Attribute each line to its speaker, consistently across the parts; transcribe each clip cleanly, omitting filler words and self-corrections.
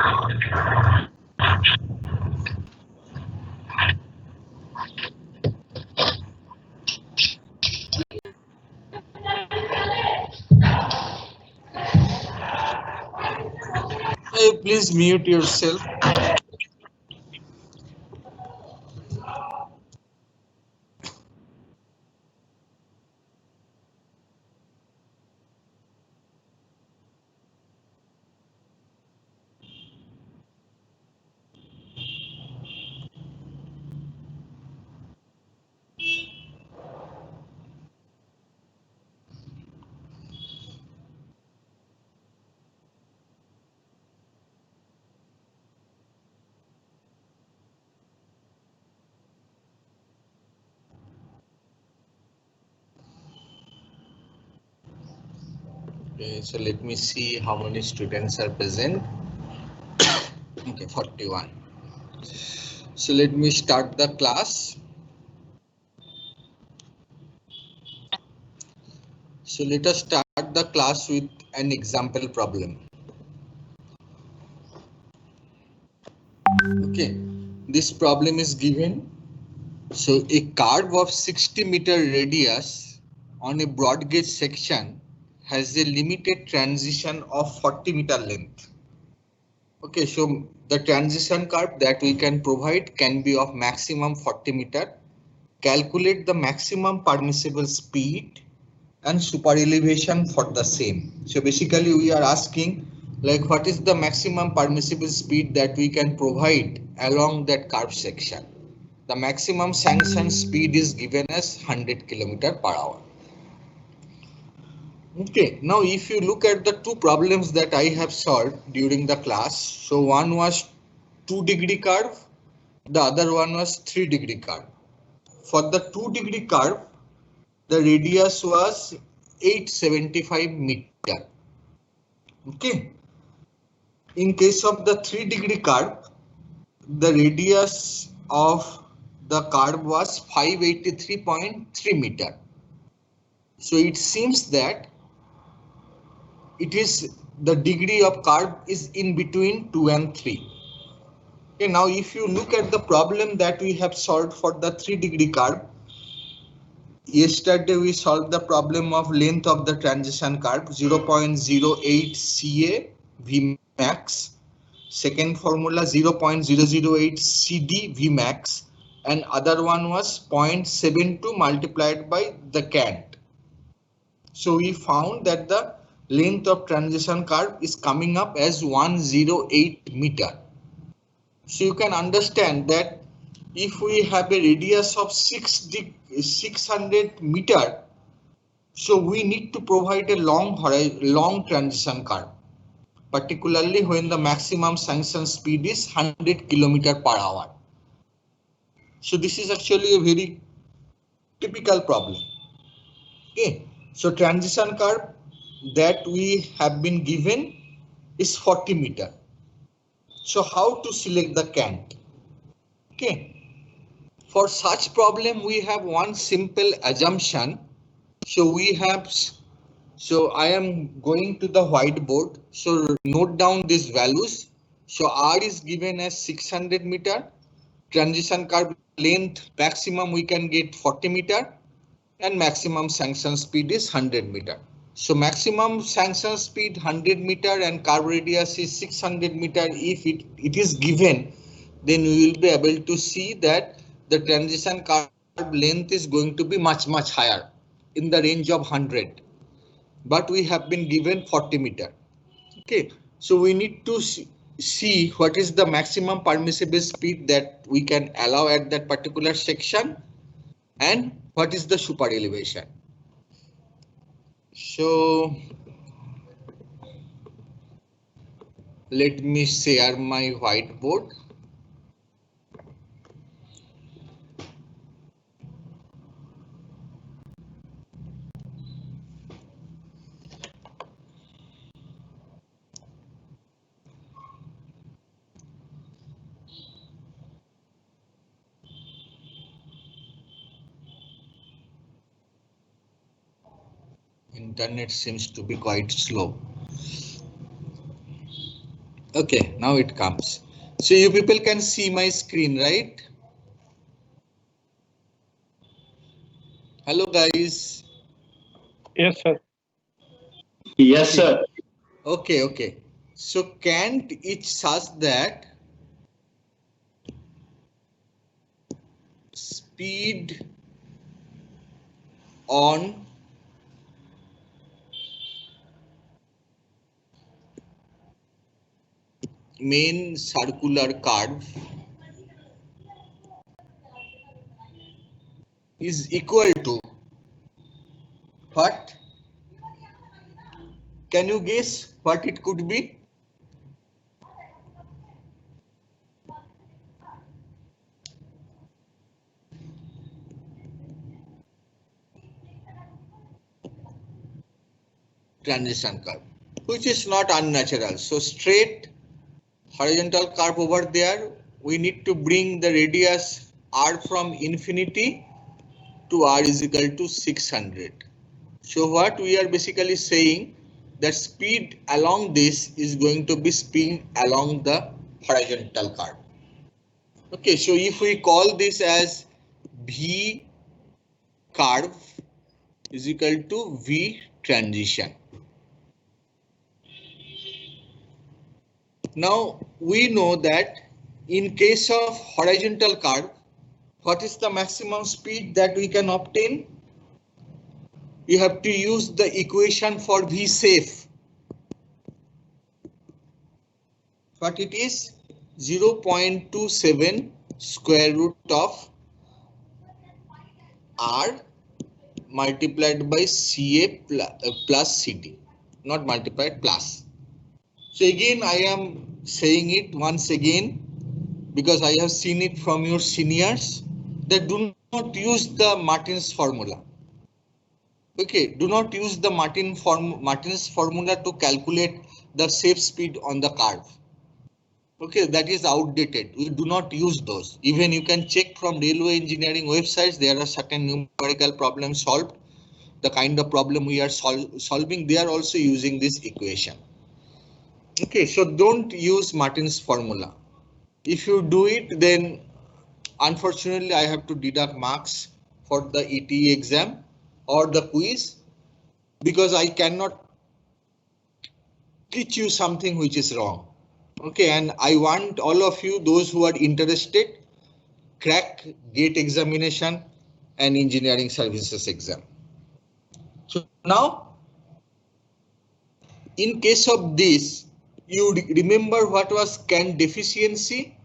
Speaker 1: Hey, please mute yourself. Okay, so let me see how many students are present. Okay, 41. So let me start the class. So let us start the class with an example problem. Okay, this problem is given. So a curve of 60-meter radius on a broad gauge section has a limited transition of 40-meter length. Okay, so the transition curve that we can provide can be of maximum 40 meter. Calculate the maximum permissible speed and super elevation for the same. So basically we are asking like what is the maximum permissible speed that we can provide along that curve section. The maximum sanctioned speed is given as 100 km/h. Okay, now if you look at the two problems that I have solved during the class, so one was 2-degree curve, the other one was 3-degree curve. For the 2-degree curve, the radius was 875 meter. Okay, in case of the 3-degree curve, the radius of the curve was 583.3 meter. So it seems that it is the degree of curve is in between 2 and 3. Okay, now if you look at the problem that we have solved for the 3-degree curve, yesterday we solved the problem of length of the transition curve 0.08 Ca Vmax, second formula 0.008 CD Vmax, and other one was 0.72 multiplied by the cant. So we found that the length of transition curve is coming up as 108 meter. So you can understand that if we have a radius of 600 meter, so we need to provide a long transition curve, particularly when the maximum sanction speed is 100 km/h. So this is actually a very typical problem. Okay, so transition curve that we have been given is 40 meter. So how to select the cant? Okay, for such problem we have one simple assumption. So I am going to the whiteboard. So note down these values. So R is given as 600 meter. Transition curve length maximum we can get 40 meter, and maximum sanction speed is 100 meter. So maximum sanction speed 100 meter and curve radius is 600 meter. If it is given, then we will be able to see that the transition curve length is going to be much higher in the range of 100. But we have been given 40 meter. Okay, so we need to see what is the maximum permissible speed that we can allow at that particular section and what is the super elevation. So let me share my whiteboard. Internet seems to be quite slow. Okay, now it comes. So you people can see my screen, right? Hello guys.
Speaker 2: Yes, sir.
Speaker 3: Yes,
Speaker 1: Okay,
Speaker 3: sir.
Speaker 1: okay. So Kant is such that speed on main circular curve is equal to what? Can you guess what it could be? Transition curve, which is not unnatural. So straight horizontal curve over there, we need to bring the radius r from infinity to r is equal to 600. So what we are basically saying that speed along this is going to be speed along the horizontal curve. Okay, so if we call this as V curve is equal to V transition. Now we know that in case of horizontal curve, what is the maximum speed that we can obtain? You have to use the equation for V safe. What it is? 0.27 square root of R multiplied by CA plus CD, not multiplied, plus. So again, I am saying it once again because I have seen it from your seniors that do not use the Martin's formula. Okay, do not use the Martin's formula to calculate the safe speed on the curve. Okay, that is outdated. We do not use those. Even you can check from railway engineering websites, there are certain numerical problems solved. The kind of problem we are solving, they are also using this equation. Okay, so don't use Martin's formula. If you do it, then unfortunately I have to deduct marks for the ETE exam or the quiz because I cannot teach you something which is wrong. Okay, and I want all of you, those who are interested, crack GATE examination and engineering services exam. So now, in case of this, you remember what was Kant deficiency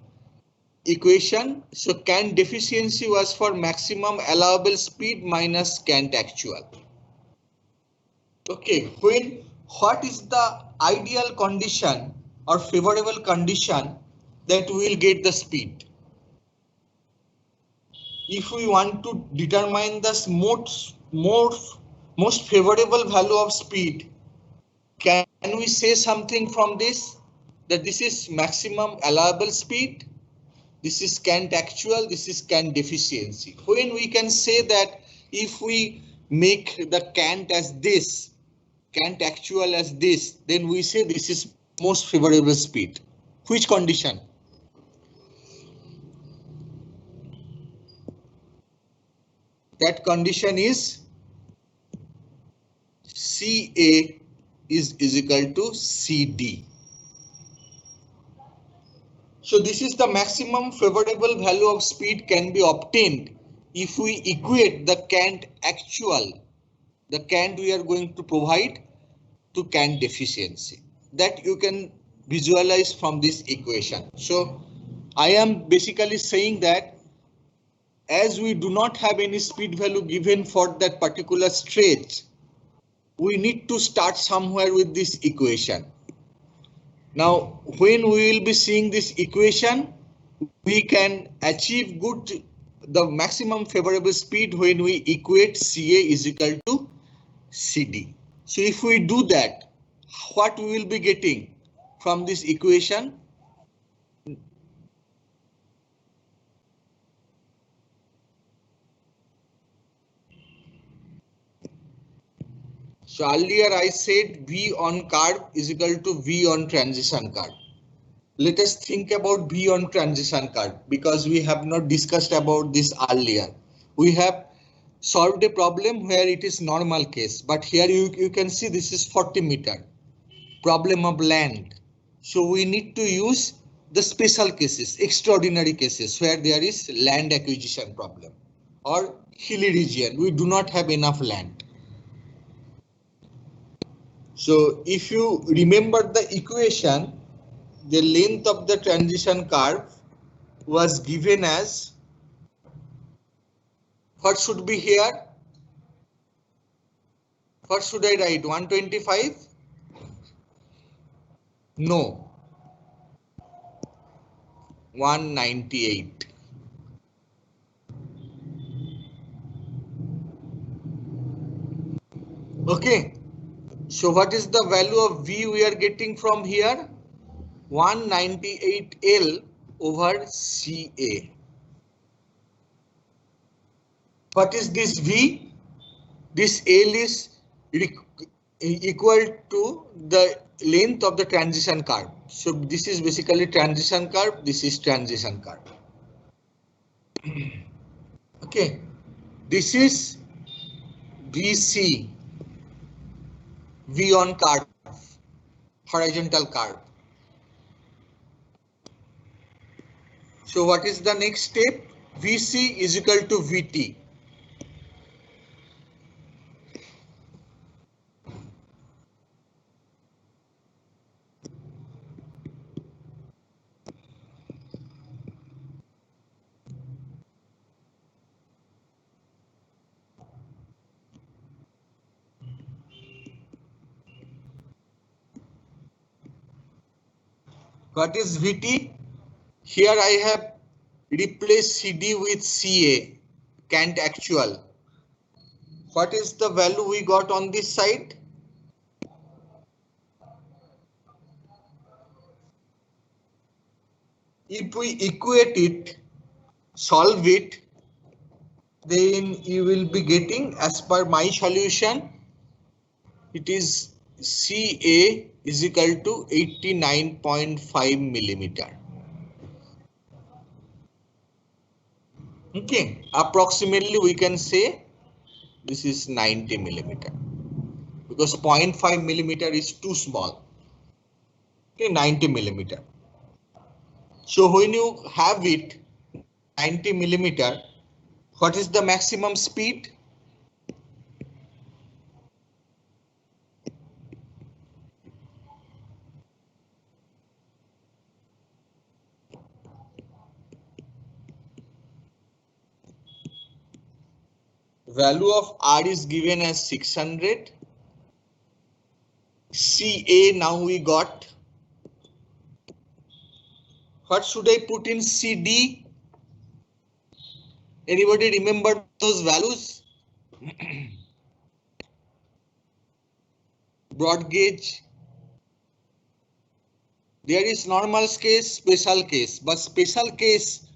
Speaker 1: equation? So Kant deficiency was for maximum allowable speed minus Kant actual. Okay, when what is the ideal condition or favorable condition that we will get the speed? If we want to determine the most favorable value of speed, can we say something from this that this is maximum allowable speed, this is Kant actual, this is Kant deficiency? When we can say that if we make the Kant as this, Kant actual as this, then we say this is most favorable speed. Which condition? That condition is CA is equal to CD. So this is the maximum favorable value of speed can be obtained if we equate the Kant actual, the Kant we are going to provide, to Kant deficiency. That you can visualize from this equation. So I am basically saying that as we do not have any speed value given for that particular stretch, we need to start somewhere with this equation. Now, when we will be seeing this equation, we can achieve the maximum favorable speed when we equate CA is equal to CD. So if we do that, what we will be getting from this equation? So earlier I said V on curve is equal to V on transition curve. Let us think about V on transition curve, because we have not discussed about this earlier. We have solved a problem where it is normal case, but here you can see this is 40 meter problem of land. So we need to use the special cases, extraordinary cases where there is land acquisition problem or hilly region. We do not have enough land. So if you remember the equation, the length of the transition curve was given as, what should be here? What should I write? 125? No. 198. Okay. So what is the value of V we are getting from here? 198L over CA. What is this V? This L is equal to the length of the transition curve. So this is basically transition curve. This is transition curve. Okay. This is VC. V on curve. Horizontal curve. So what is the next step? VC is equal to VT. What is VT? Here I have replaced CD with CA, Cant actual. What is the value we got on this side? If we equate it, solve it, then you will be getting, as per my solution, it is CA is equal to 89.5 millimeter. Okay, approximately we can say this is 90 millimeter, because 0.5 millimeter is too small. Okay, 90 millimeter. So when you have it 90 millimeter, what is the maximum speed? Value of R is given as 600. CA now we got. What should I put in CD? Anybody remember those values? Broad gauge. There is normal case, special case, but special case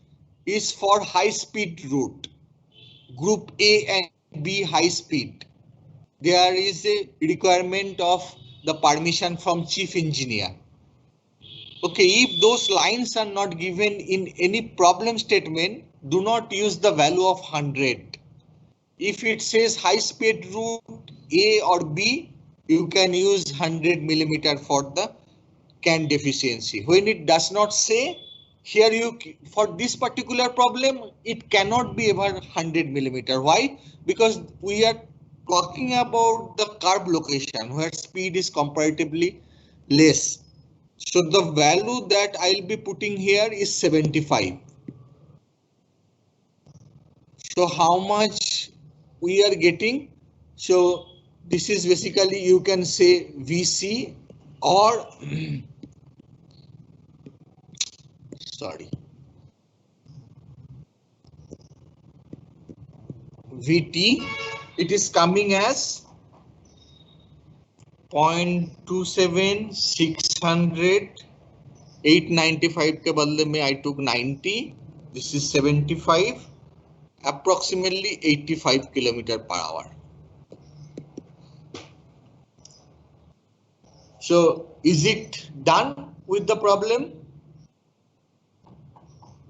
Speaker 1: is for high speed route. Group A and B high speed. There is a requirement of the permission from chief engineer. Okay, if those lines are not given in any problem statement, do not use the value of 100. If it says high speed route A or B, you can use 100 millimeter for the CAN deficiency. When it does not say, here you, for this particular problem, it cannot be ever 100 millimeter. Why? Because we are talking about the curve location where speed is comparatively less. So the value that I'll be putting here is 75. So how much we are getting? So this is basically, you can say VC or sorry, VT. It is coming as 0.27, 600, 895 के बदले में I took 90. This is 75, approximately 85 kilometer per hour. So is it done with the problem?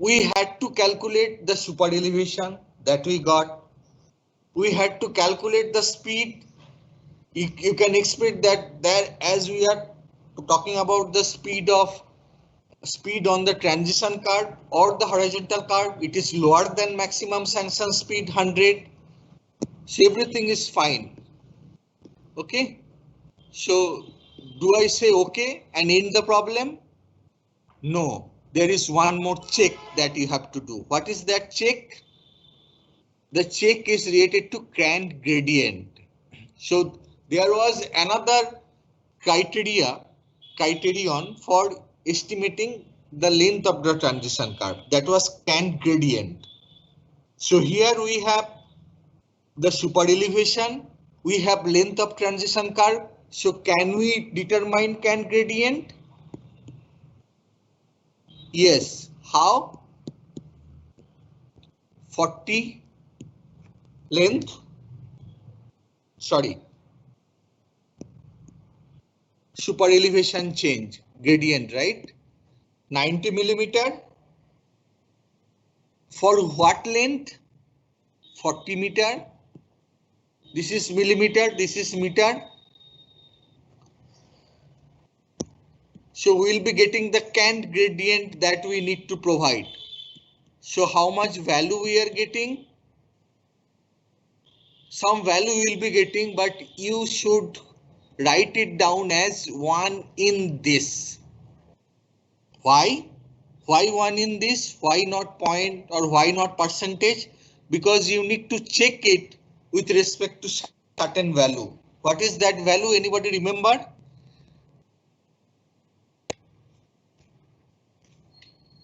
Speaker 1: we had to calculate the super elevation that we got. We had to calculate the speed. You can expect that there, as we are talking about the speed on the transition curve or the horizontal curve, it is lower than maximum sanction speed 100. So everything is fine. Okay. So do I say okay and end the problem? No, there is one more check that you have to do. What is that check? The check is related to Grant gradient. So there was another criterion for estimating the length of the transition curve, that was Grant gradient. So here we have the super elevation, we have length of transition curve. So can we determine Grant gradient? Yes. How? 40 length, sorry, super elevation change gradient, right? 90 millimeter. For what length? 40 meter. This is millimeter, this is meter. So we will be getting the Grant gradient that we need to provide. So how much value we are getting? Some value we will be getting, but you should write it down as 1 in this. Why? Why 1 in this? Why not point or why not percentage? Because you need to check it with respect to certain value. What is that value? Anybody remember?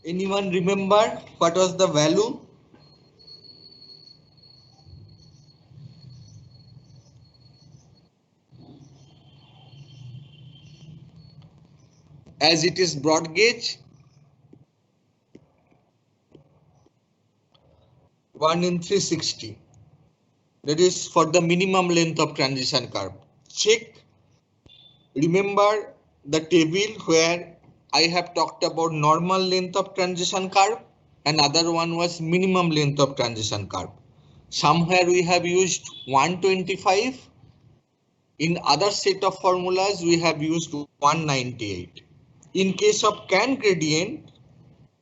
Speaker 1: Anyone remember what was the value? As it is broad gauge, 1 in 360. That is for the minimum length of transition curve. Check. Remember the table where I have talked about normal length of transition curve and other one was minimum length of transition curve. Somewhere we have used 125. In other set of formulas we have used 198. In case of Grant gradient,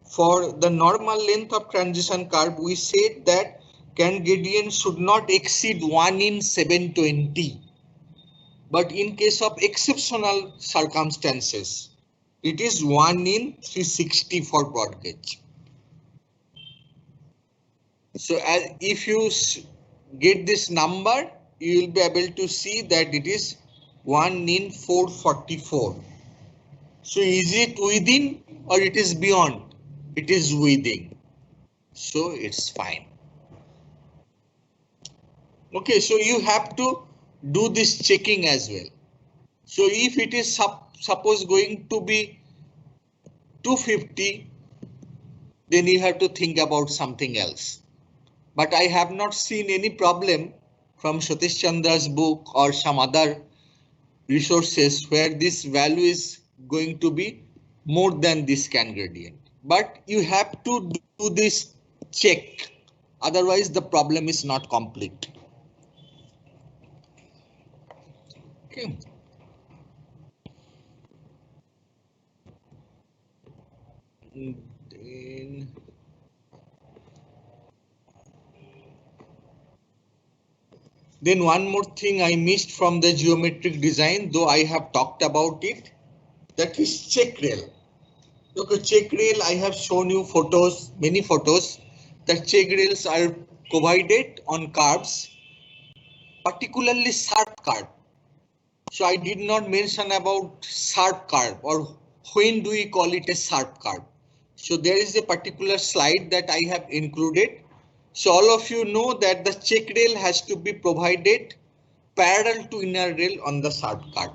Speaker 1: for the normal length of transition curve, we said that Grant gradient should not exceed 1 in 720. But in case of exceptional circumstances, it is 1 in 360 for broad gauge. So if you get this number, you will be able to see that it is 1 in 444. So is it within or it is beyond? It is within. So it's fine. Okay, so you have to do this checking as well. So if it is suppose going to be 250, then you have to think about something else. But I have not seen any problem from Satish Chandra's book or some other resources where this value is going to be more than this Grant gradient. But you have to do this check, otherwise the problem is not complete. Okay. Then one more thing I missed from the geometric design, though I have talked about it, that is check rail. Look, a check rail, I have shown you photos, many photos, that check rails are provided on curves, particularly sharp curve. So I did not mention about sharp curve or when do we call it a sharp curve. So there is a particular slide that I have included. So all of you know that the check rail has to be provided parallel to inner rail on the sharp curve.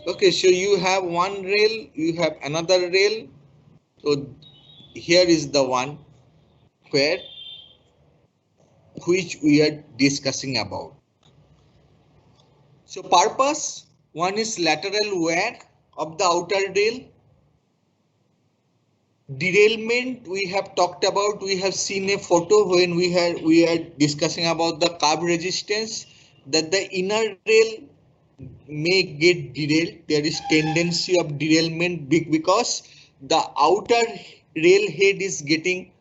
Speaker 1: Okay, so you have one rail, you have another rail. So here is the one which we are discussing about. So purpose, one is lateral wear of the outer rail. Derailment we have talked about. We have seen a photo when we are discussing about the curb resistance, that the inner rail may get derailed. There is tendency of derailment because the outer rail head is getting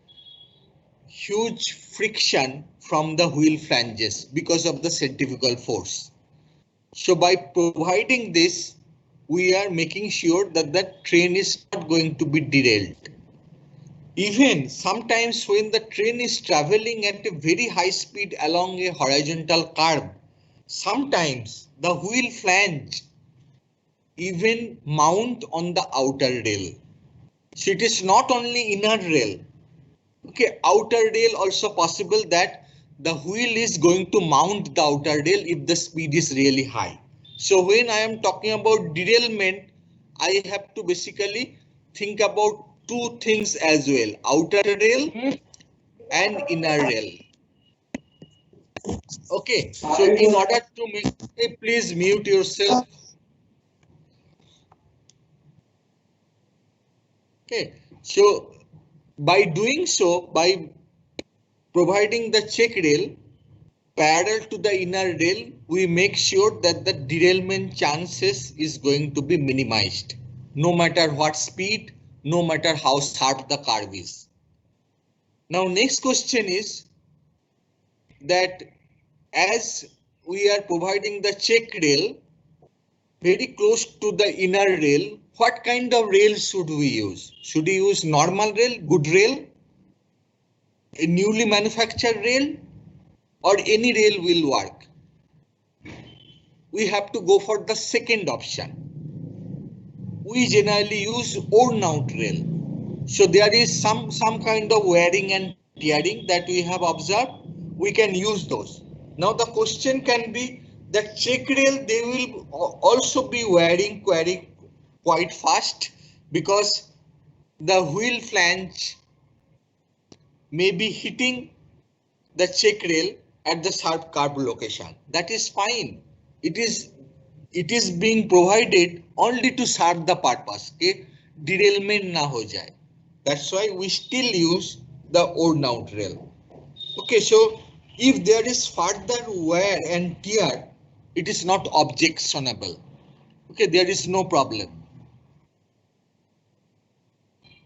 Speaker 1: huge friction from the wheel flanges because of the centrifugal force. So by providing this, we are making sure that the train is not going to be derailed. Even sometimes when the train is traveling at a very high speed along a horizontal curve, sometimes the wheel flange even mount on the outer rail. So it is not only inner rail. Okay, outer rail also possible that the wheel is going to mount the outer rail if the speed is really high. So when I am talking about derailment, I have to basically think about two things as well, outer rail and inner rail. Okay, so in order to make, please mute yourself. Okay, so by doing so, by providing the check rail parallel to the inner rail, we make sure that the derailment chances is going to be minimized, no matter what speed, no matter how sharp the curve is. Now, next question is that as we are providing the check rail very close to the inner rail, what kind of rail should we use? Should we use normal rail, good rail, a newly manufactured rail, or any rail will work? We have to go for the second option. We generally use worn out rail. So there is some kind of wearing and tearing that we have observed. We can use those. Now the question can be that check rail, they will also be wearing quite fast because the wheel flange may be hitting the check rail at the sharp curve location. That is fine. It is being provided only to serve the purpose. Okay? Derailment na ho jaye. That's why we still use the worn out rail. Okay, so if there is further wear and tear, it is not objectionable. Okay, there is no problem.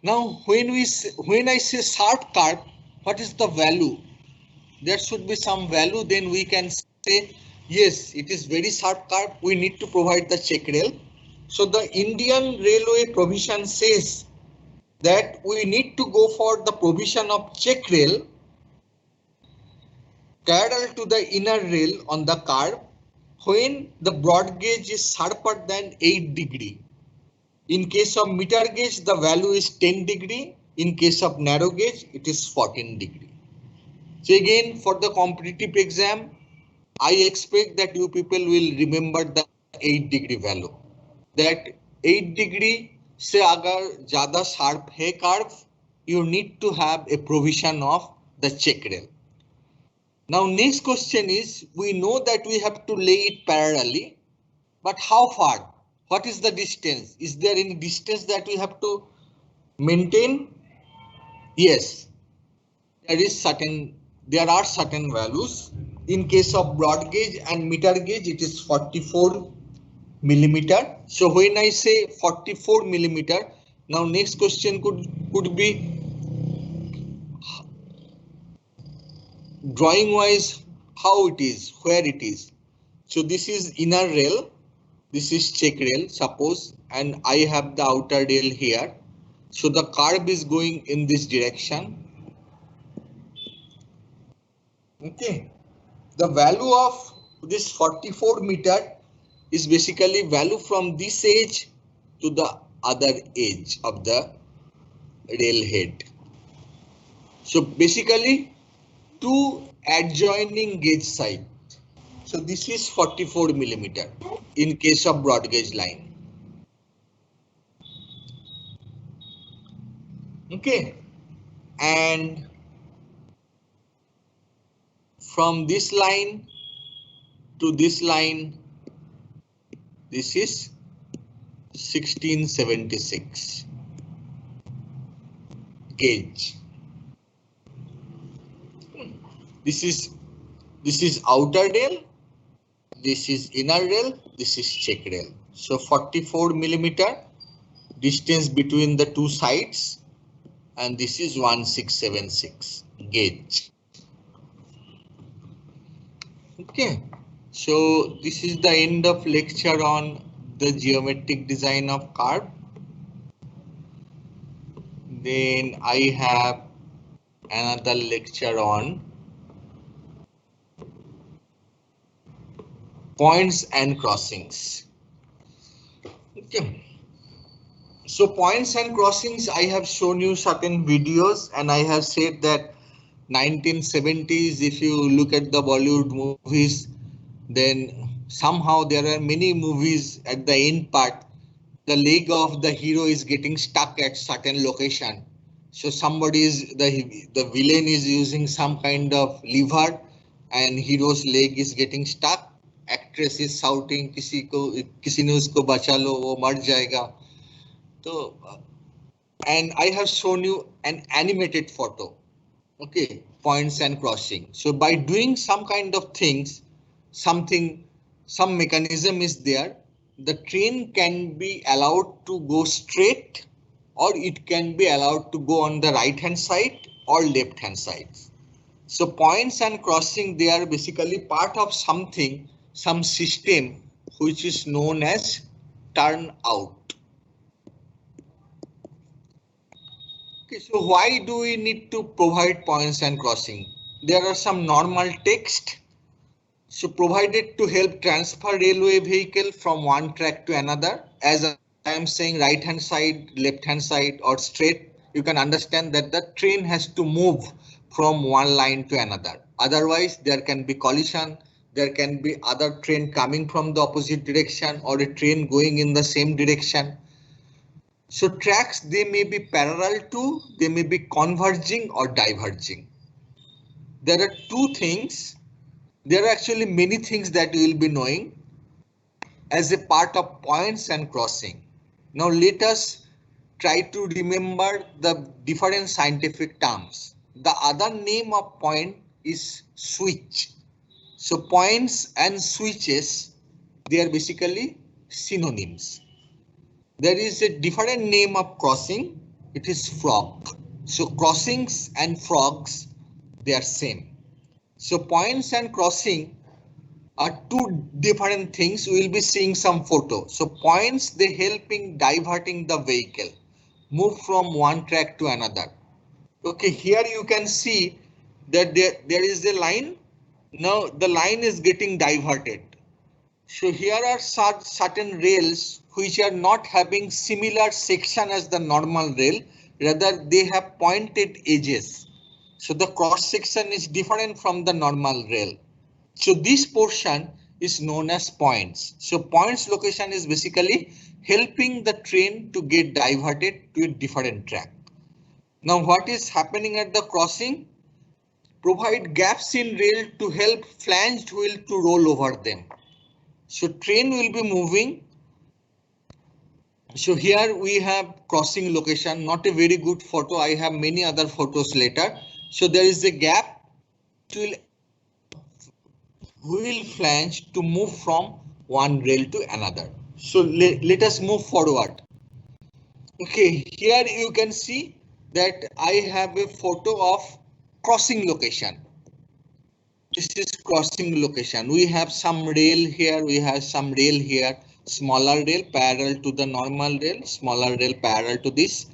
Speaker 1: Now, when I say sharp curve, what is the value? There should be some value. Then we can say yes, it is very sharp curve. We need to provide the check rail. So the Indian Railway provision says that we need to go for the provision of check rail parallel to the inner rail on the curve when the broad gauge is sharper than 8 degree. In case of meter gauge, the value is 10 degree. In case of narrow gauge, it is 14 degree. So again, for the competitive exam, I expect that you people will remember the 8 degree value. That 8 degree से अगर ज़्यादा sharp है curve, you need to have a provision of the check rail. Now next question is, we know that we have to lay it parallelly, but how far? What is the distance? Is there any distance that we have to maintain? Yes, there are certain values. In case of broad gauge and meter gauge, it is 44 millimeter. So when I say 44 millimeter, now next question could be drawing wise how it is, where it is. So this is inner rail, this is check rail, suppose, and I have the outer rail here. So the curve is going in this direction. Okay, the value of this 44 meter is basically value from this edge to the other edge of the rail head. So basically two adjoining gauge side. So this is 44 millimeter in case of broad gauge line. Okay, and from this line to this line, this is 1676. gauge. This is outer rail, this is inner rail, this is check rail. So 44 millimeter distance between the two sides, and this is 1676 gauge. Okay, so this is the end of lecture on the geometric design of curve. Then I have another lecture on points and crossings. Okay. So points and crossings, I have shown you certain videos, and I have said that 1970s, if you look at the Bollywood movies, then somehow there are many movies at the end part, the leg of the hero is getting stuck at certain location. So somebody is the villain is using some kind of lever and hero's leg is getting stuck. Actress is shouting, किसी ने उसको बचा लो, वो मर जाएगा. So, and I have shown you an animated photo. Okay, points and crossing. So by doing some kind of things, some mechanism is there. The train can be allowed to go straight, or it can be allowed to go on the right hand side or left hand side. So points and crossing, they are basically part of something, some system which is known as turnout. Okay, so why do we need to provide points and crossing? There are some normal text. So provided to help transfer railway vehicle from one track to another. As I am saying, right hand side, left hand side, or straight, you can understand that the train has to move from one line to another. Otherwise, there can be collision. There can be other train coming from the opposite direction, or a train going in the same direction. So tracks, they may be parallel to, they may be converging or diverging. There are two things. There are actually many things that you will be knowing as a part of points and crossing. Now let us try to remember the different scientific terms. The other name of point is switch. So points and switches, they are basically synonyms. There is a different name of crossing. It is frog. So crossings and frogs, they are same. So points and crossing are two different things. We will be seeing some photo. So points, they help in diverting the vehicle, move from one track to another. Okay, here you can see that there is a line. Now the line is getting diverted. So here are certain rails which are not having similar section as the normal rail, rather they have pointed edges. So the cross section is different from the normal rail. So this portion is known as points. So points location is basically helping the train to get diverted to a different track. Now what is happening at the crossing? Provide gaps in rail to help flanged wheel to roll over them. So train will be moving. So here we have crossing location, not a very good photo. I have many other photos later. So there is a gap. It will wheel flange to move from one rail to another. So let us move forward. Okay, here you can see that I have a photo of crossing location. This is crossing location. We have some rail here, we have some rail here, smaller rail parallel to the normal rail, smaller rail parallel to this.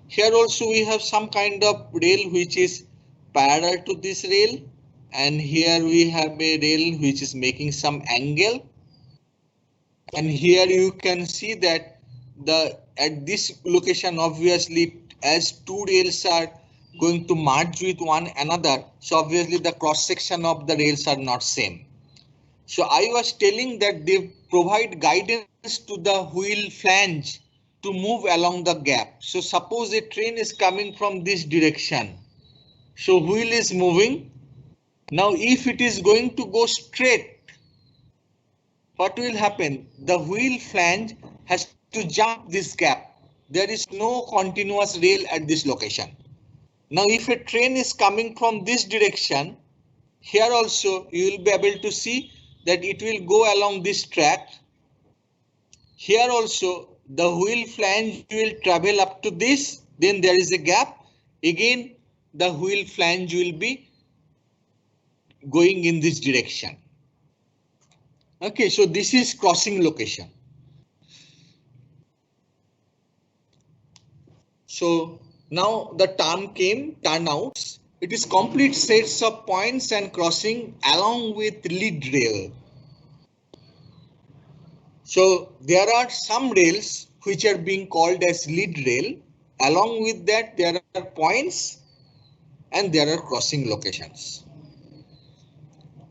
Speaker 1: Here also we have some kind of rail which is parallel to this rail, and here we have a rail which is making some angle. And here you can see that at this location, obviously, as two rails are going to merge with one another, so obviously the cross section of the rails are not same. So I was telling that they provide guidance to the wheel flange to move along the gap. So suppose a train is coming from this direction. So wheel is moving. Now if it is going to go straight, what will happen? The wheel flange has to jump this gap. There is no continuous rail at this location. Now, if a train is coming from this direction, here also you will be able to see that it will go along this track. Here also the wheel flange will travel up to this, then there is a gap. Again, the wheel flange will be going in this direction. Okay, so this is crossing location. So now the term came turnouts. It is complete sets of points and crossing along with lead rail. So there are some rails which are being called as lead rail. Along with that, there are points and there are crossing locations.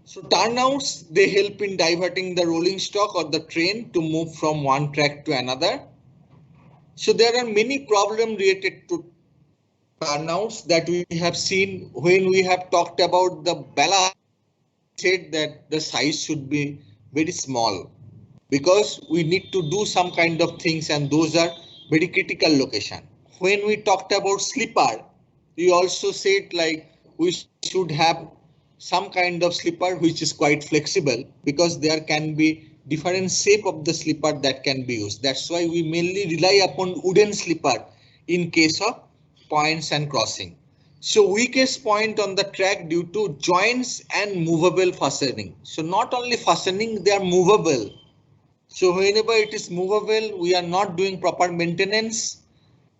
Speaker 1: So turnouts, they help in diverting the rolling stock or the train to move from one track to another. So there are many problems related to turnouts that we have seen when we have talked about the ballast. Said that the size should be very small because we need to do some kind of things and those are very critical location. When we talked about slipper, we also said like we should have some kind of slipper which is quite flexible because there can be different shape of the slipper that can be used. That's why we mainly rely upon wooden slipper in case of points and crossing. So weakest point on the track due to joints and movable fastening. So not only fastening, they are movable. So whenever it is movable, we are not doing proper maintenance.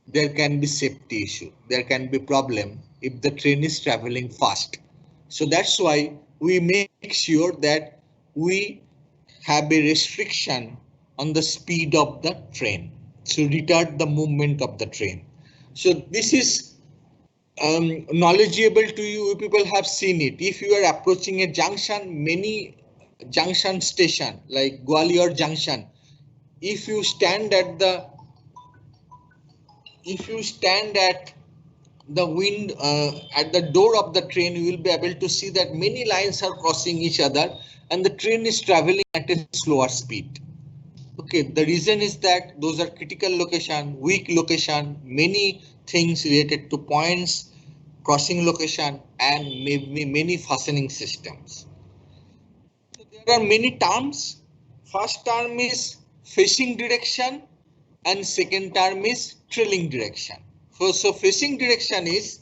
Speaker 1: There can be safety issue. There can be problem if the train is traveling fast. So that's why we make sure that we have a restriction on the speed of the train to retard the movement of the train. So this is knowledgeable to you. You people have seen it. If you are approaching a junction, many junction station like Gwalior Junction, if you stand at the wind at the door of the train, you will be able to see that many lines are crossing each other and the train is traveling at a slower speed. Okay, the reason is that those are critical location, weak location, many things related to points, crossing location, and maybe many fastening systems. So there are many terms. First term is facing direction and second term is trailing direction. So facing direction is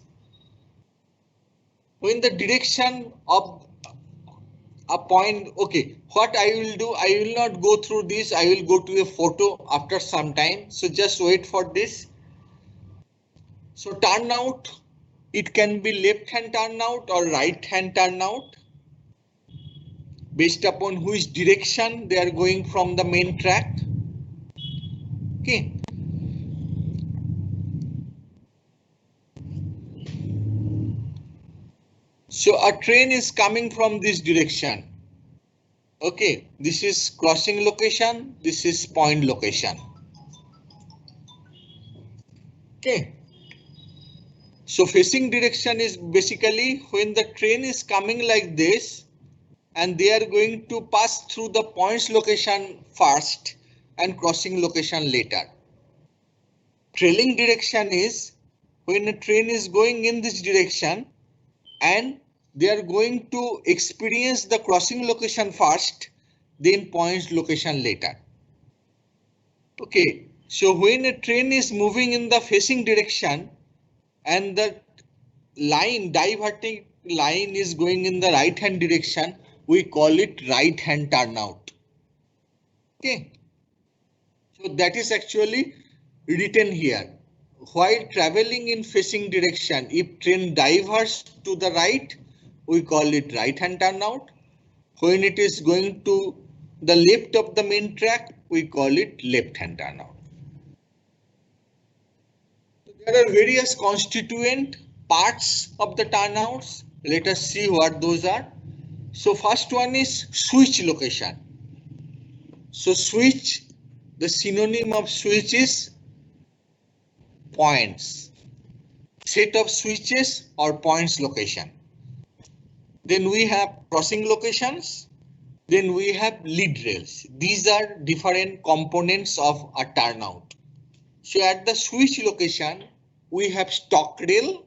Speaker 1: when the direction of a point. Okay, what I will do, I will not go through this. I will go to a photo after some time. So just wait for this. So turnout, it can be left hand turnout or right hand turnout based upon which direction they are going from the main track. Okay. So a train is coming from this direction. Okay, this is crossing location, this is point location. Okay. So facing direction is basically when the train is coming like this and they are going to pass through the points location first and crossing location later. Trailing direction is when a train is going in this direction and they are going to experience the crossing location first, then points location later. Okay, so when a train is moving in the facing direction and the line, diverting line is going in the right hand direction, we call it right hand turnout. Okay, so that is actually written here. While traveling in facing direction, if train diverts to the right, we call it right hand turnout. When it is going to the left of the main track, we call it left hand turnout. There are various constituent parts of the turnouts. Let us see what those are. So first one is switch location. So switch, the synonym of switch is points. Set of switches or points location. Then we have crossing locations. Then we have lead rails. These are different components of a turnout. So at the switch location, we have stock rail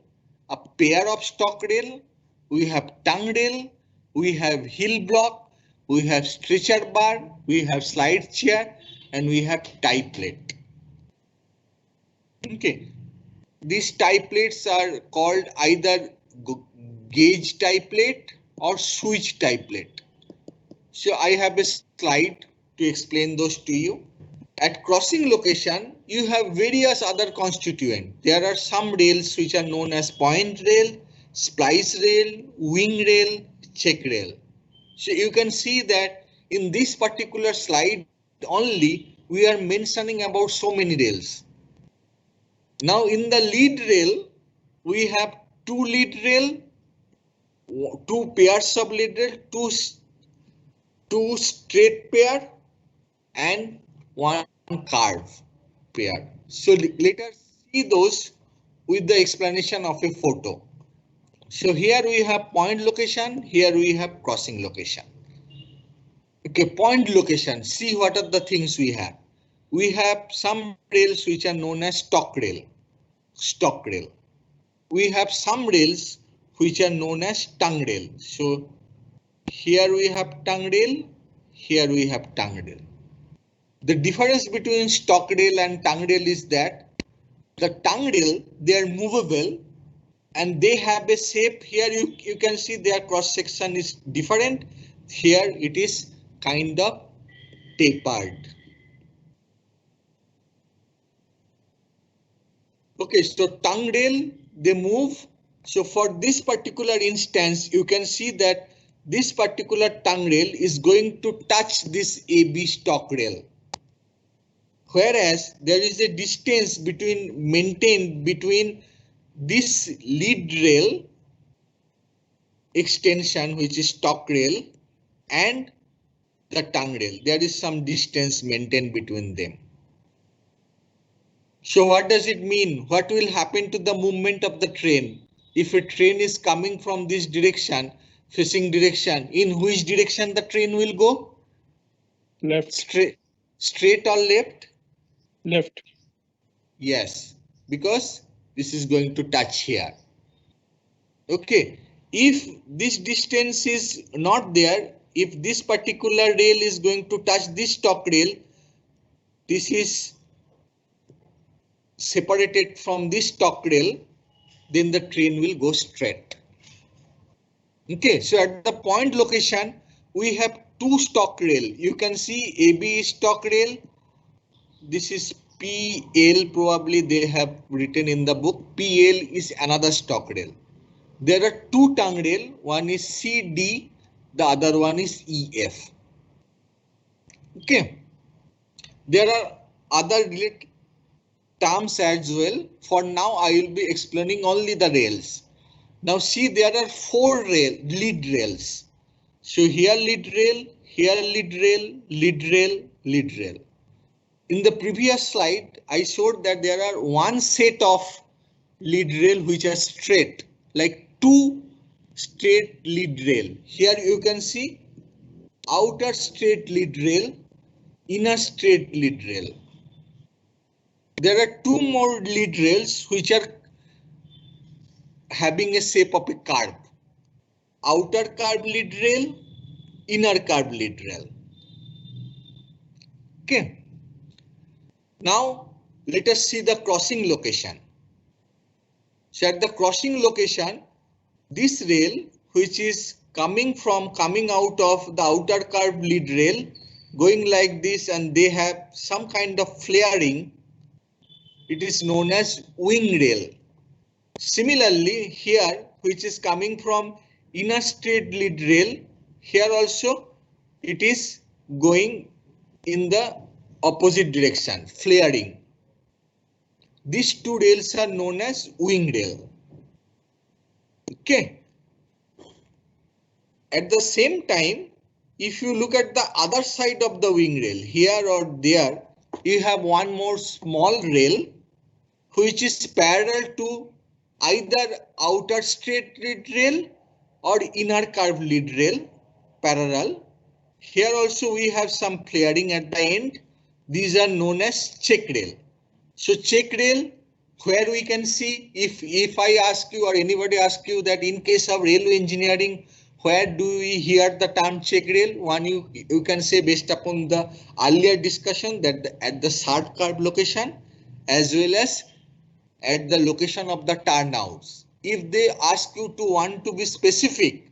Speaker 1: a pair of stock rail, we have tongue rail, we have heel block, we have stretcher bar, we have slide chair, and we have tie plate. Okay, these tie plates are called either gauge tie plate or switch tie plate. So I have a slide to explain those to you. At crossing location, you have various other constituents. There are some rails which are known as point rail, splice rail, wing rail, check rail. So you can see that in this particular slide only, we are mentioning about so many rails. Now in the lead rail, we have two lead rail, two pairs of lead rail, two straight pair, and one curve pair. So let us see those with the explanation of a photo. So here we have point location, here we have crossing location. Okay, point location, see what are the things we have. We have some rails which are known as stock rail. We have some rails which are known as tongue rail. So here we have tongue rail, here we have tongue rail. The difference between stock rail and tongue rail is that the tongue rail, they are movable and they have a shape. Here you can see their cross section is different. Here it is kind of tapered. Okay, so tongue rail, they move. So for this particular instance, you can see that this particular tongue rail is going to touch this AB stock rail. Whereas there is a distance maintained between this lead rail extension, which is stock rail, and the tongue rail. There is some distance maintained between them. So what does it mean? What will happen to the movement of the train? If a train is coming from this direction, facing direction, in which direction the train will go?
Speaker 2: Left.
Speaker 1: Straight or left?
Speaker 2: Left.
Speaker 1: Yes, because this is going to touch here. Okay, if this distance is not there, if this particular rail is going to touch this stock rail, this is separated from this stock rail, then the train will go straight. Okay, so at the point location, we have two stock rail. You can see AB is stock rail. This is PL, probably they have written in the book. PL is another stock rail. There are two tongue rail. One is CD, the other one is EF. Okay. There are other related terms as well. For now, I will be explaining only the rails. Now see, there are four lead rails. So here lead rail, here lead rail, lead rail, lead rail. In the previous slide, I showed that there are one set of lead rail which are straight, like two straight lead rail. Here you can see outer straight lead rail, inner straight lead rail. There are two more lead rails which are having a shape of a curve. Outer curve lead rail, inner curve lead rail. Okay. Now let us see the crossing location. So at the crossing location, this rail which is coming out of the outer curve lead rail, going like this, and they have some kind of flaring. It is known as wing rail. Similarly, here which is coming from inner straight lead rail, here also it is going in the opposite direction, flaring. These two rails are known as wing rail. Okay. At the same time, if you look at the other side of the wing rail, here or there, you have one more small rail which is parallel to either outer straight lead rail or inner curve lead rail, parallel. Here also we have some flaring at the end. These are known as check rail. So check rail, where we can see if I ask you or anybody ask you that in case of railway engineering, where do we hear the term check rail? One, you can say based upon the earlier discussion that at the third curve location as well as at the location of the turnouts. If they ask you to want to be specific,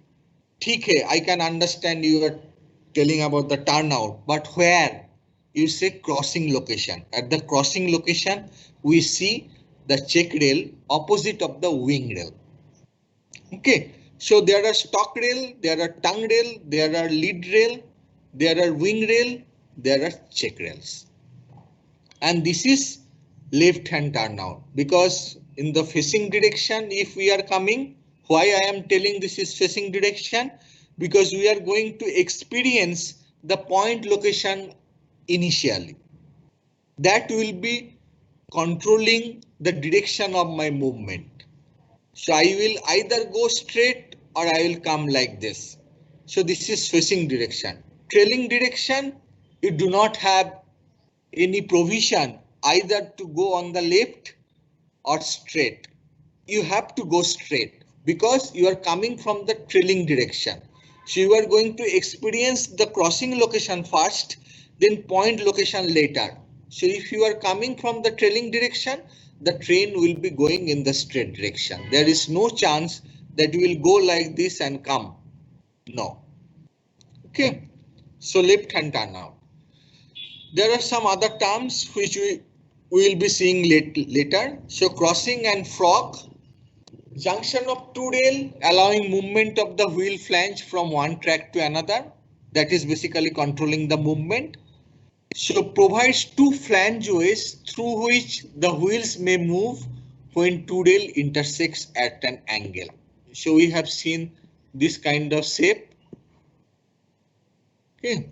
Speaker 1: ठीक है, I can understand you are telling about the turnout, but where? You say crossing location. At the crossing location, we see the check rail opposite of the wing rail. Okay, so there are stock rail, there are tongue rail, there are lead rail, there are wing rail, there are check rails. And this is left hand turnout, because in the facing direction, if we are coming, why I am telling this is facing direction? Because we are going to experience the point location initially. That will be controlling the direction of my movement. So I will either go straight or I will come like this. So this is facing direction. Trailing direction, you do not have any provision either to go on the left or straight. You have to go straight because you are coming from the trailing direction. So you are going to experience the crossing location first, then point location later. So if you are coming from the trailing direction, the train will be going in the straight direction. There is no chance that you will go like this and come. No. Okay. So left hand turnout. There are some other terms which we will be seeing later. So crossing and frog. Junction of two rail allowing movement of the wheel flange from one track to another. That is basically controlling the movement. So provides two flangeways through which the wheels may move when two rail intersects at an angle. So we have seen this kind of shape. Okay.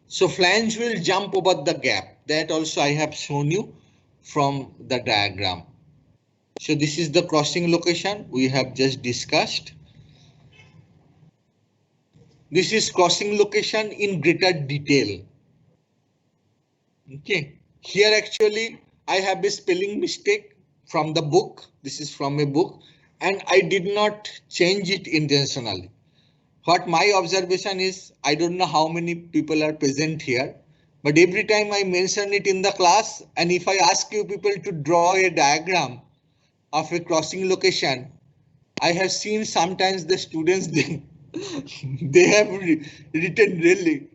Speaker 1: So flange will jump over the gap. That also I have shown you from the diagram. So this is the crossing location we have just discussed. This is crossing location in greater detail. Okay, here actually I have a spelling mistake from the book. This is from a book and I did not change it intentionally. What my observation is, I don't know how many people are present here, but every time I mention it in the class and if I ask you people to draw a diagram of a crossing location, I have seen sometimes the students they have written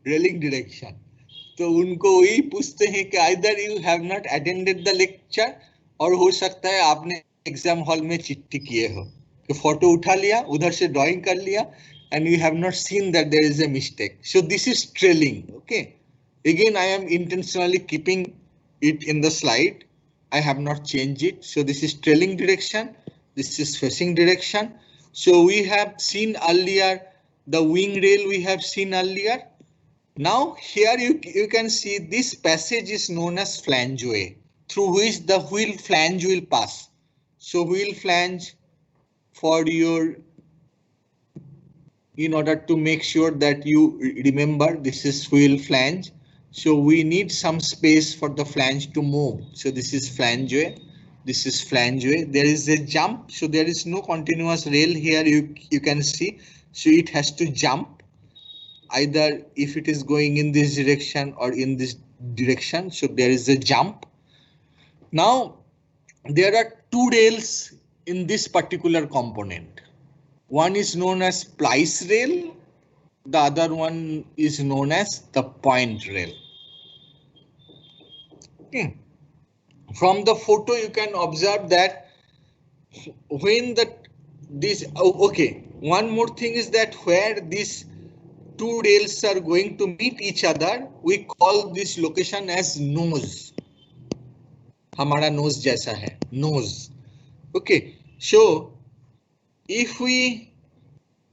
Speaker 1: railing direction. तो उनको वही पूछते हैं कि either you have not attended the lecture और हो सकता है आपने एग्जाम हॉल में चिट्ठी किए हो कि फोटो उठा लिया उधर से ड्राइंग कर लिया and you have not seen that there is a mistake. So this is trailing. Okay, again I am intentionally keeping it in the slide. I have not changed it. So this is trailing direction. This is facing direction. So we have seen earlier the wing rail we have seen earlier. Now here you can see this passage is known as flangeway through which the wheel flange will pass. So wheel flange for your, in order to make sure that you remember this is wheel flange. So we need some space for the flange to move. So this is flangeway. This is flangeway. There is a jump. So there is no continuous rail here. You can see. So it has to jump either if it is going in this direction or in this direction. So there is a jump. Now there are two rails in this particular component. One is known as splice rail. The other one is known as the point rail. Okay. From the photo, you can observe that when one more thing is that where these two rails are going to meet each other, we call this location as nose. हमारा nose जैसा है, nose. Okay, so if we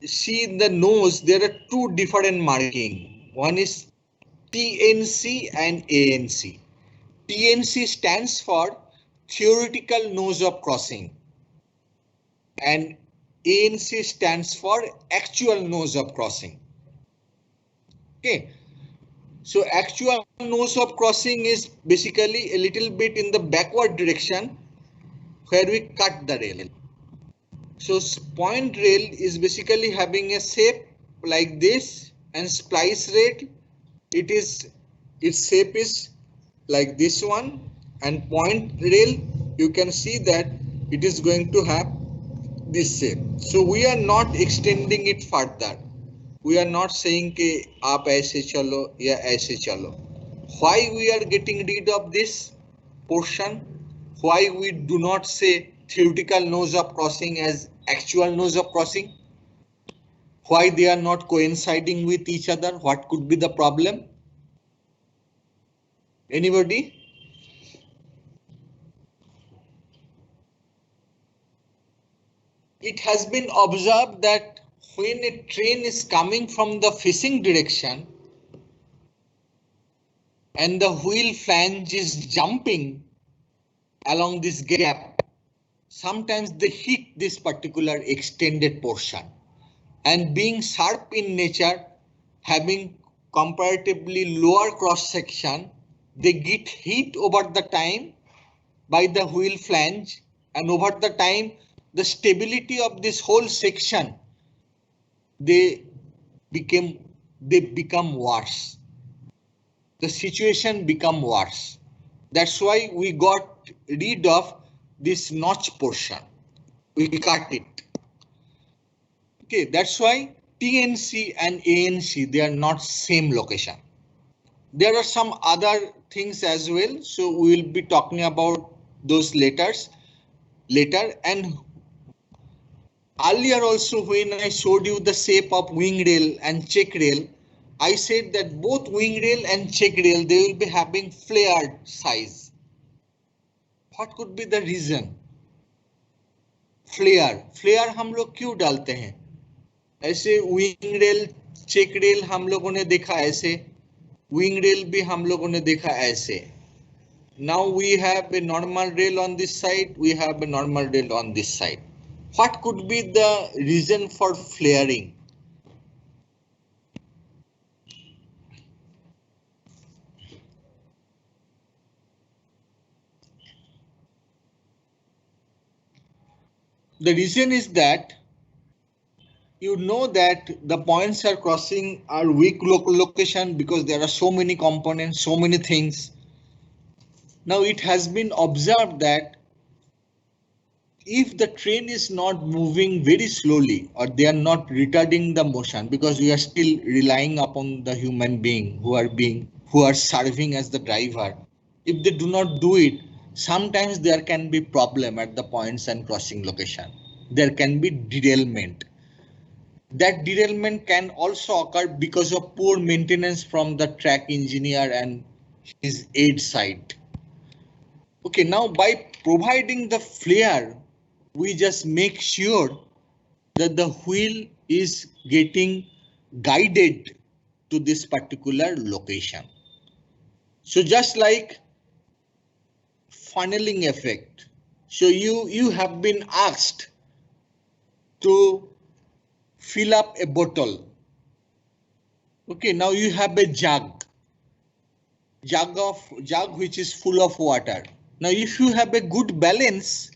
Speaker 1: see the nose, there are two different marking. One is TNC and ANC. TNC stands for theoretical nose of crossing and ANC stands for actual nose of crossing. Okay, so actual nose of crossing is basically a little bit in the backward direction where we cut the rail. So point rail is basically having a shape like this, and splice rate, its shape is like this one, and point rail, you can see that it is going to have this shape. So we are not extending it further. We are not saying कि आप ऐसे चलो या ऐसे चलो. Why we are getting rid of this portion? Why we do not say theoretical nose of crossing as actual nose of crossing? Why they are not coinciding with each other? What could be the problem? Anybody? It has been observed that when a train is coming from the facing direction and the wheel flange is jumping along this gap, sometimes they hit this particular extended portion, and being sharp in nature, having comparatively lower cross section, they get hit over the time by the wheel flange, and over the time the stability of this whole section, they become worse. The situation become worse. That's why we got rid of this notch portion. We cut it. Okay, that's why TNC and ANC, they are not same location. There are some other things as well, so we will be talking about those later. And earlier also, when I showed you the shape of wing rail and check rail, I said that both wing rail and check rail, they will be having flared size. What could be the reason? Flare हम लोग क्यों डालते हैं? ऐसे wing rail, check rail हम लोगों ने देखा ऐसे, wing rail भी हम लोगों ने देखा ऐसे. Now we have a normal rail on this side, we have a normal rail on this side. What could be the reason for flaring? The reason is that you know that the points are crossing are weak location because there are so many components, so many things. Now it has been observed that if the train is not moving very slowly, or they are not retarding the motion, because we are still relying upon the human being who are serving as the driver. If they do not do it, sometimes there can be problem at the points and crossing location. There can be derailment. That derailment can also occur because of poor maintenance from the track engineer and his aid side. Okay, now by providing the flare, we just make sure that the wheel is getting guided to this particular location. So just like funneling effect. So you have been asked to fill up a bottle. Okay, now you have a jug which is full of water. Now if you have a good balance,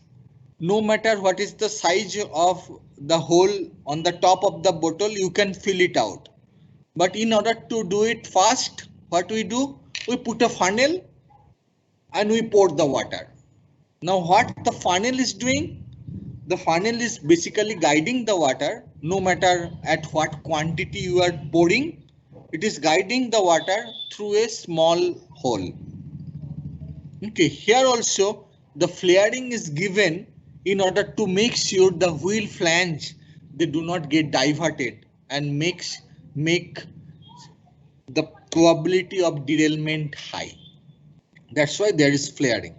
Speaker 1: no matter what is the size of the hole on the top of the bottle, you can fill it out. But in order to do it fast, what we do? We put a funnel and we pour the water. Now what the funnel is doing? The funnel is basically guiding the water, no matter at what quantity you are pouring, it is guiding the water through a small hole. Okay, here also the flaring is given in order to make sure the wheel flange, they do not get diverted and make the probability of derailment high. That's why there is flaring.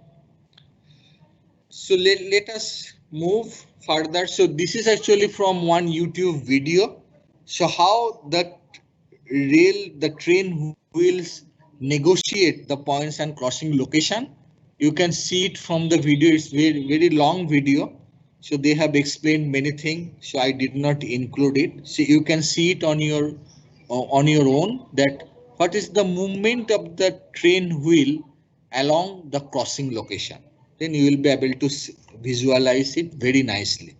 Speaker 1: So let us move further. So this is actually from one YouTube video. So how the train wheels negotiate the points and crossing location. You can see it from the video. It's very long video. So they have explained many things. So I did not include it. So you can see it on your own that what is the movement of the train wheel along the crossing location. then you will be able to visualize it very nicely.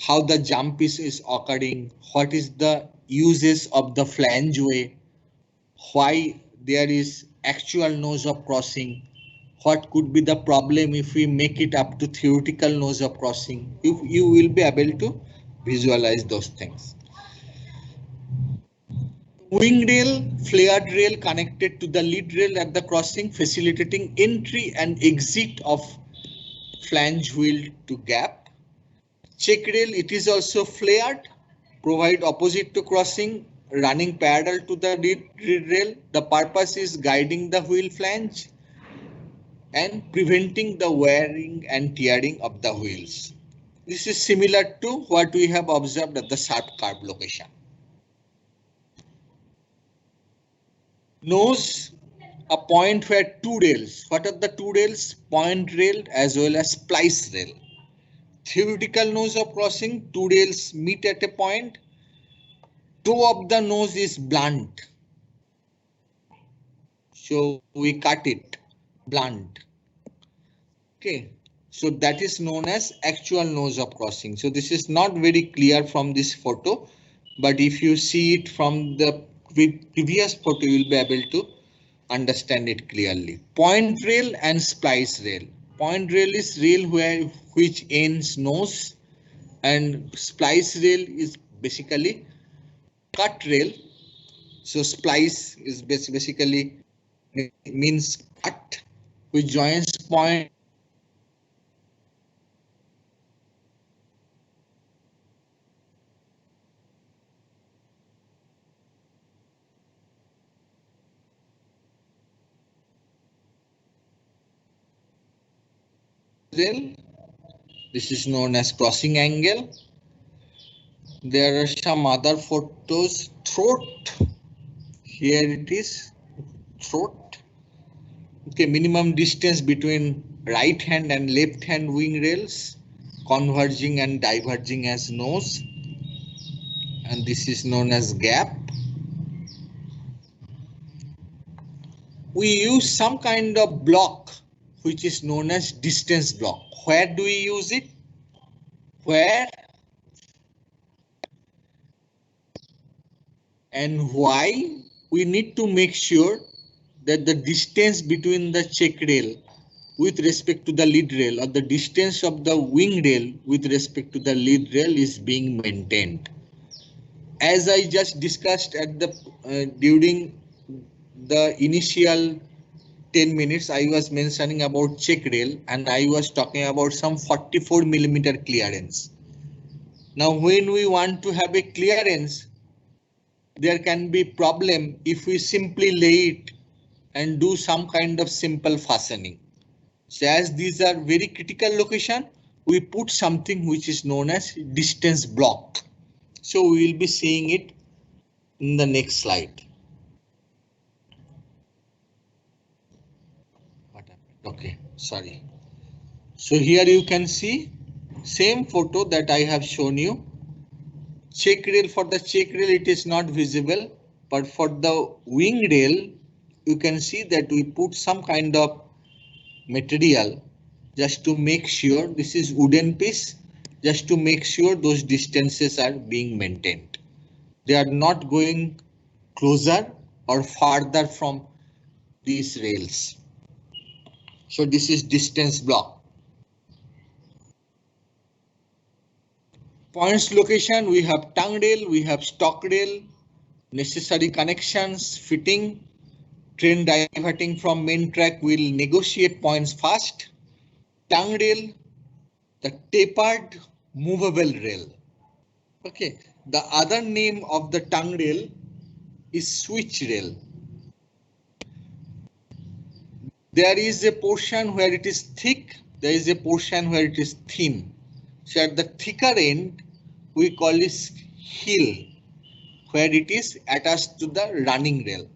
Speaker 1: How the jump is occurring, what is the uses of the flangeway, why there is actual nose of crossing, what could be the problem if we make it up to theoretical nose of crossing. You will be able to visualize those things. Wing rail, flared rail connected to the lead rail at the crossing, facilitating entry and exit of flange wheel to gap. Check rail, it is also flared, provide opposite to crossing, running parallel to the lead rail. The purpose is guiding the wheel flange and preventing the wearing and tearing of the wheels. This is similar to what we have observed at the sharp curve location. Nose, a point where two rails. What are the two rails? Point rail as well as splice rail. Theoretical nose of crossing, two rails meet at a point. Toe of the nose is blunt. So we cut it, blunt. Okay, so that is known as actual nose of crossing. So this is not very clear from this photo, but if you see it from the previous photo, you will be able to understand it clearly. Point rail and splice rail. Point rail is rail which ends nose, and splice rail is basically cut rail. So splice is basically means cut, which joins point rail. This is known as crossing angle. There are some other photos. Throat. Here it is. Throat. Okay, minimum distance between right hand and left hand wing rails, converging and diverging as nose. And this is known as gap. We use some kind of block which is known as distance block. Where do we use it? Where and why? We need to make sure that the distance between the check rail with respect to the lead rail, or the distance of the wing rail with respect to the lead rail, is being maintained. As I just discussed at the during the initial 10 minutes, I was mentioning about check rail and I was talking about some 44 millimeter clearance. Now, when we want to have a clearance, there can be problem if we simply lay it and do some kind of simple fastening. So as these are very critical location, we put something which is known as distance block. So we will be seeing it in the next slide. Okay, sorry. So here you can see same photo that I have shown you. Check rail, for the check rail it is not visible, but for the wing rail you can see that we put some kind of material just to make sure, this is wooden piece, just to make sure those distances are being maintained. They are not going closer or farther from these rails. So this is distance block. Points location, we have tongue rail, we have stock rail, necessary connections, fitting. Train diverting from main track will negotiate points fast. Tongue rail, the tapered movable rail. Okay, the other name of the tongue rail is switch rail. There is a portion where it is thick, there is a portion where it is thin. So at the thicker end, we call this heel, where it is attached to the running rail.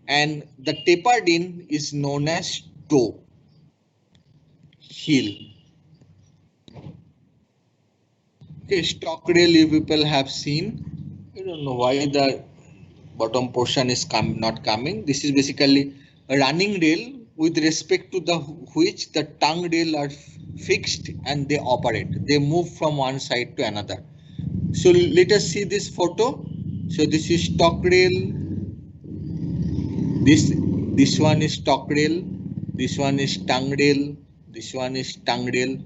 Speaker 1: And the tapered end is known as toe, heel. Okay, stock rail you people have seen. I don't know why the bottom portion is not coming. This is basically a running rail with respect to the which the tongue rail are fixed and they operate. They move from one side to another. So let us see this photo. So this is stock rail. This one is stock rail. This one is tongue rail. This one is tongue rail.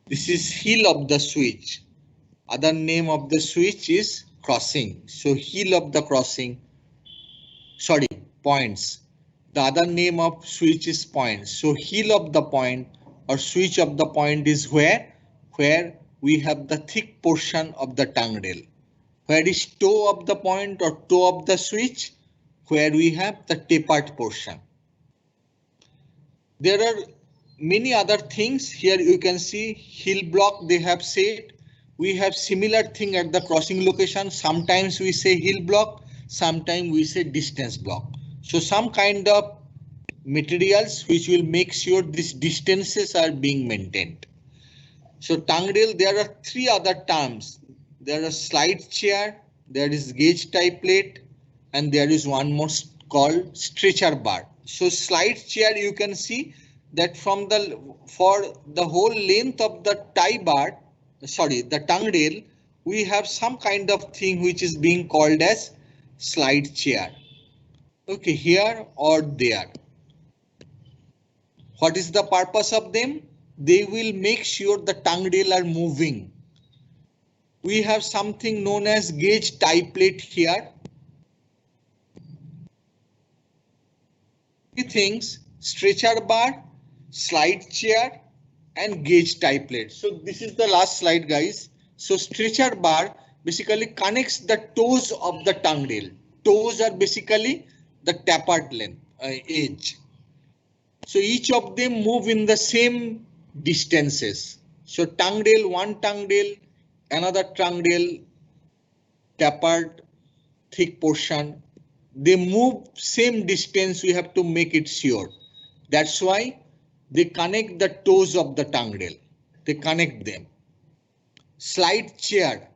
Speaker 1: This is heel of the switch. Other name of the switch is crossing. So heel of the crossing. Sorry, points. The other name of switch is points. So heel of the point or switch of the point is where we have the thick portion of the tongue rail. Where is toe of the point or toe of the switch? Where we have the tapered portion. There are many other things. Here you can see heel block they have said. We have similar thing at the crossing location. Sometimes we say heel block, sometimes we say distance block. So some kind of materials which will make sure these distances are being maintained. So tongue rail, there are three other terms. There are slide chair, there is gauge tie plate, and there is one more called stretcher bar. So slide chair, you can see that for the whole length of the the tongue rail, we have some kind of thing which is being called as slide chair. Okay, here or there. What is the purpose of them? They will make sure the tongue rail are moving. We have something known as gauge tie plate here. Three things: stretcher bar, slide chair, and gauge tie plate. So this is the last slide, guys. So stretcher bar basically connects the toes of the tongue rail. Toes are basically the tapered length edge. So each of them move in the same distances. So tongue rail, one tongue rail, another tongue rail, tapered thick portion. They move same distance. We have to make it sure. That's why they connect the toes of the tongue rail. They connect them. Slide chair.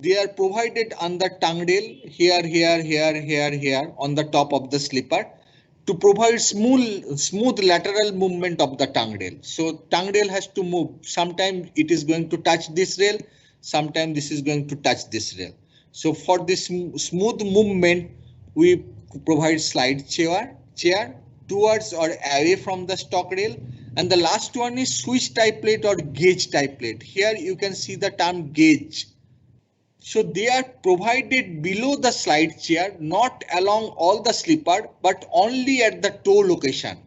Speaker 1: They are provided on the tongue rail here on the top of the slipper to provide smooth lateral movement of the tongue rail. So tongue rail has to move. Sometimes it is going to touch this rail. Sometimes this is going to touch this rail. So for this smooth movement, we provide slide chair towards or away from the stock rail. And the last one is switch tie plate or gauge tie plate. Here you can see the term gauge. So they are provided below the slide chair, not along all the slipper, but only at the toe location.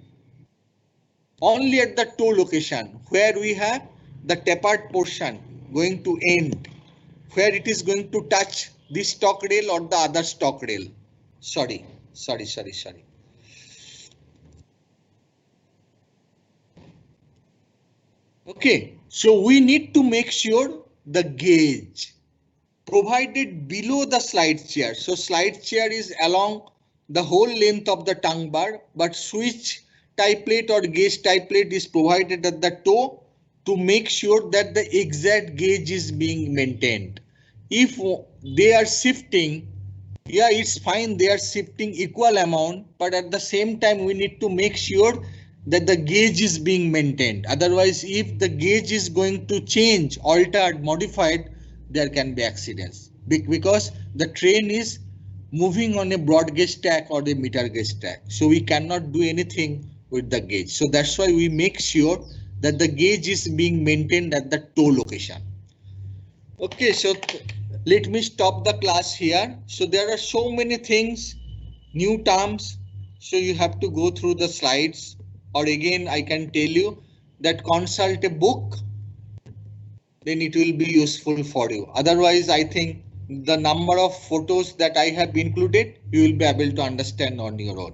Speaker 1: Only at the toe location where we have the tapered portion going to end, where it is going to touch this stock rail or the other stock rail. Sorry. Okay, so we need to make sure the gauge provided below the slide chair. So slide chair is along the whole length of the tongue bar, but switch tie plate or gauge tie plate is provided at the toe to make sure that the exact gauge is being maintained. If they are shifting, yeah, it's fine, they are shifting equal amount, but at the same time we need to make sure that the gauge is being maintained. Otherwise, if the gauge is going to change, altered, modified, there can be accidents because the train is moving on a broad gauge track or the meter gauge track. So we cannot do anything with the gauge. So that's why we make sure that the gauge is being maintained at the toe location. Okay, so let me stop the class here. So there are so many things, new terms. So you have to go through the slides, or again, I can tell you that consult a book, then it will be useful for you. Otherwise, I think the number of photos that I have included, you will be able to understand on your own.